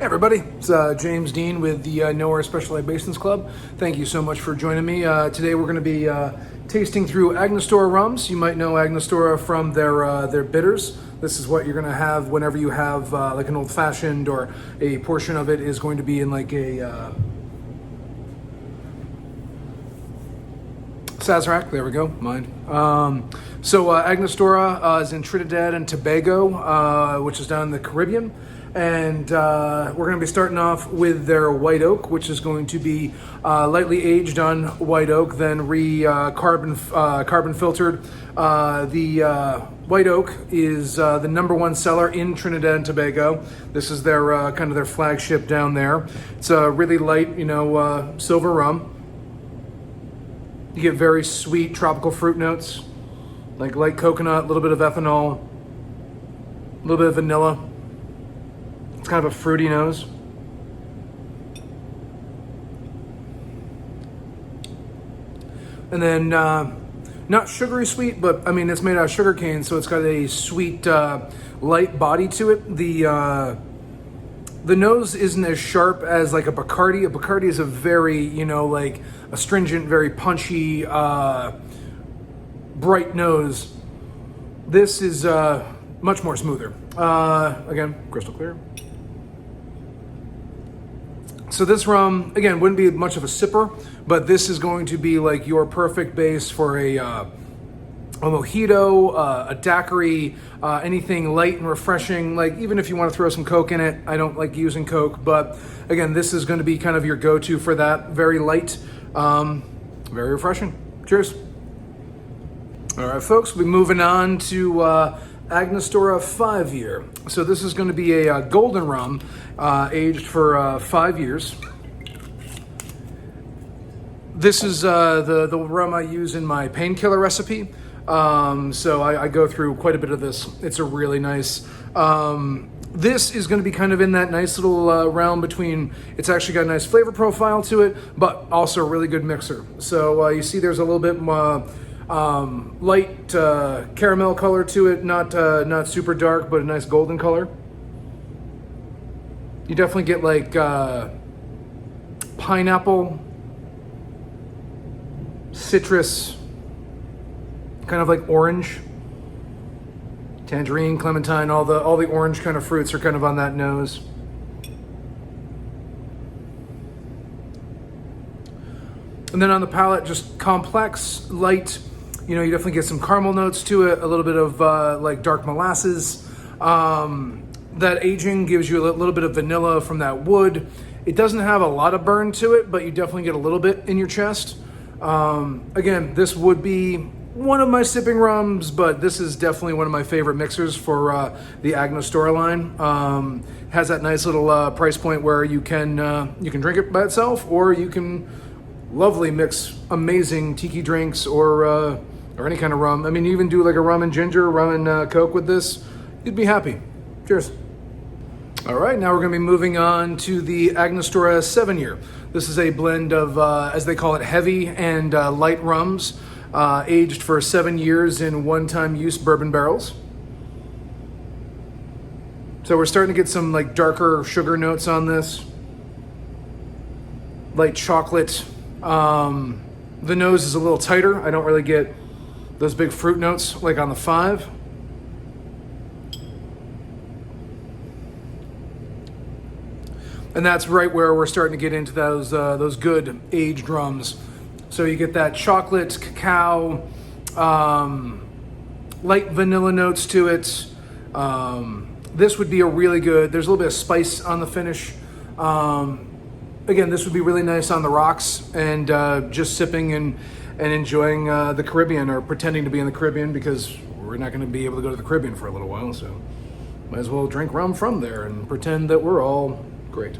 Hey everybody, it's James Dean with the Nowhere Special Libations Club. Thank you so much for joining me. Today we're going to be tasting through Angostura Rums. You might know Angostura from their bitters. This is what you're going to have whenever you have like an old-fashioned, or a portion of it is going to be in like a Sazerac. There we go, mine. So Agnes Dora is in Trinidad and Tobago, which is down in the Caribbean. And we're going to be starting off with their white oak, which is going to be lightly aged on white oak, then carbon filtered. The white oak is the #1 seller in Trinidad and Tobago. This is their kind of their flagship down there. It's a really light, silver rum. You get very sweet tropical fruit notes, like light coconut, a little bit of ethanol, a little bit of vanilla. It's kind of a fruity nose. And then not sugary sweet, but I mean, it's made out of sugar cane, so it's got a sweet, light body to it. The nose isn't as sharp as like a Bacardi. A Bacardi is a very, like astringent, very punchy, bright nose. This is much more smoother. Again, crystal clear. So this rum, again, wouldn't be much of a sipper, but this is going to be like your perfect base for a mojito, a daiquiri, anything light and refreshing. Like even if you want to throw some Coke in it, I don't like using Coke, but again, this is going to be kind of your go-to for that. Very light, very refreshing. Cheers. All right, folks, we'll be moving on to Angostura 5-year. So this is going to be a golden rum, aged for 5 years. This is the rum I use in my painkiller recipe. So I go through quite a bit of this. It's a really nice. This is going to be kind of in that nice little realm between. It's actually got a nice flavor profile to it, but also a really good mixer. So you see, there's a little bit more. Light caramel color to it, not super dark, but a nice golden color. You definitely get like pineapple, citrus, kind of like orange, tangerine, clementine. All the orange kind of fruits are kind of on that nose. And then on the palate, just complex, light. You definitely get some caramel notes to it, a little bit of like dark molasses. That aging gives you a little bit of vanilla from that wood. It doesn't have a lot of burn to it, but you definitely get a little bit in your chest. Again, this would be one of my sipping rums, but this is definitely one of my favorite mixers for the Agnes Torres line. Has that nice little price point where you can drink it by itself, or you can lovely mix amazing tiki drinks or any kind of rum. I mean, you even do like a rum and ginger, rum and Coke with this. You'd be happy. Cheers. All right, now we're going to be moving on to the Angostura 7-year. This is a blend of, as they call it, heavy and light rums, aged for 7 years in one-time use bourbon barrels. So we're starting to get some like darker sugar notes on this. Light chocolate. The nose is a little tighter. I don't really get those big fruit notes like on the 5. And that's right where we're starting to get into those good aged rums. So you get that chocolate, cacao, light vanilla notes to it. This would be a really good. There's a little bit of spice on the finish. Again, this would be really nice on the rocks and just sipping and enjoying the Caribbean, or pretending to be in the Caribbean, because we're not going to be able to go to the Caribbean for a little while, so might as well drink rum from there and pretend that we're all great.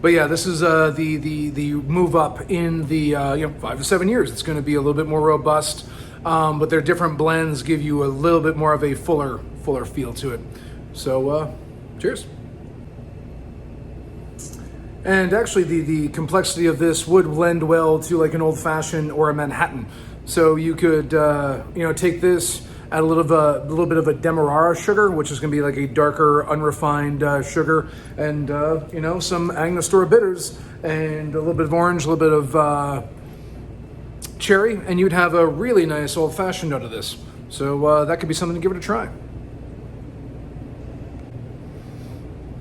But yeah, this is the move up in the 5 to 7 years. It's going to be a little bit more robust, but their different blends give you a little bit more of a fuller feel to it. So cheers. And actually, the complexity of this would lend well to like an old fashioned or a Manhattan. So you could take this, add a little bit of a demerara sugar, which is going to be like a darker, unrefined sugar, and you know, some Angostura bitters, and a little bit of orange, a little bit of cherry, and you'd have a really nice old-fashioned out of this. So that could be something to give it a try.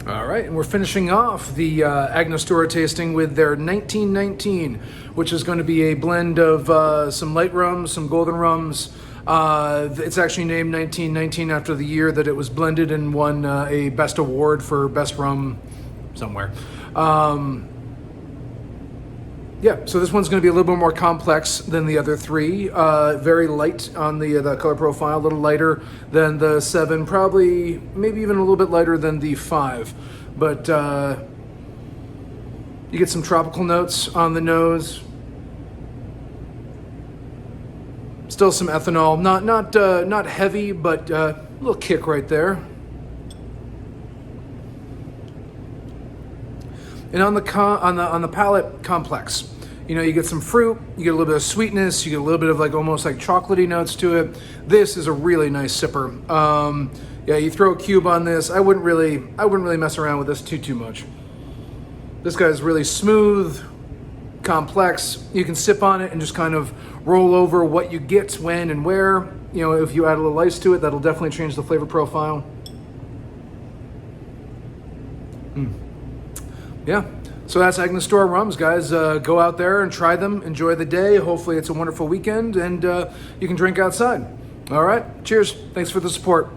All right, and we're finishing off the Agnes Dora tasting with their 1919, which is going to be a blend of some light rums, some golden rums. It's actually named 1919 after the year that it was blended and won a Best Award for Best Rum somewhere. Yeah, so this one's going to be a little bit more complex than the other three. Very light on the color profile, a little lighter than the 7, probably maybe even a little bit lighter than the 5. But you get some tropical notes on the nose. Still some ethanol, not heavy, but a little kick right there. And on the palate, complex. You know, you get some fruit, you get a little bit of sweetness, you get a little bit of like almost like chocolatey notes to it. This is a really nice sipper. Yeah, you throw a cube on this. I wouldn't really mess around with this too much. This guy's really smooth, complex. You can sip on it and just kind of roll over what you get, when and where. You know, if you add a little ice to it, that'll definitely change the flavor profile. Yeah, so that's Angostura Rums, guys. Go out there and try them. Enjoy the day. Hopefully it's a wonderful weekend, and you can drink outside. All right, cheers. Thanks for the support.